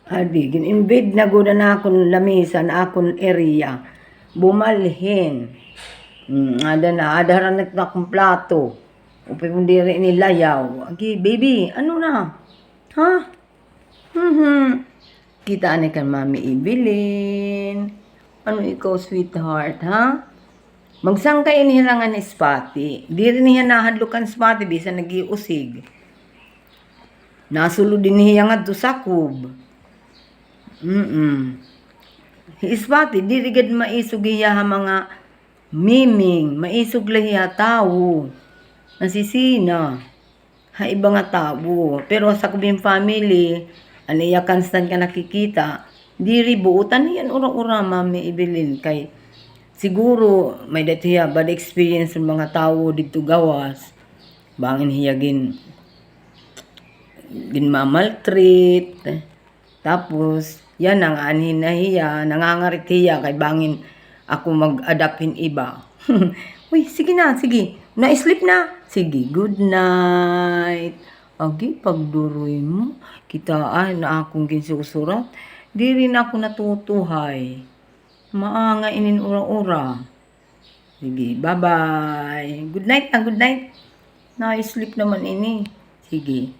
Adi, gin-invade na gud na akong lamisa na akong area. Bumalhin. Adaran na akong plato. Upay mo diri ni layaw. Agi, baby, ano na? Ha? Kita ani kan Mami Evelyn. Ano ikaw, sweetheart, ha? Magsangkay inihirangan ni Spati. Diri niya nahadlukan Spati, bisa nagiusig. Nasulod din niya nga to sa kub. Hispati, diri gad maisog iya mga miming, maisog lahiya tao. Nasisina. Ha iba nga tao. Pero sa kubing family, aniya constant ka nakikita, diri buutan yan ura-ura Mami Evelyn kay siguro may datiya bad experience ng mga tao dito gawas. Bangin hiya gin mamaltreat. Tapos yan ang anhin na hiya, nangangarit hiya kay bangin ako mag-adaptin iba. Uy, sige na, sige. Na-sleep na. Sige, good night. Agi, pagduroy mo. Kitaan na akong ginsusurat. Di rin ako natutuhay. Maanga inin ura-ura. Sige, bye-bye. Good night na, good night. Na-sleep naman ini. Sige.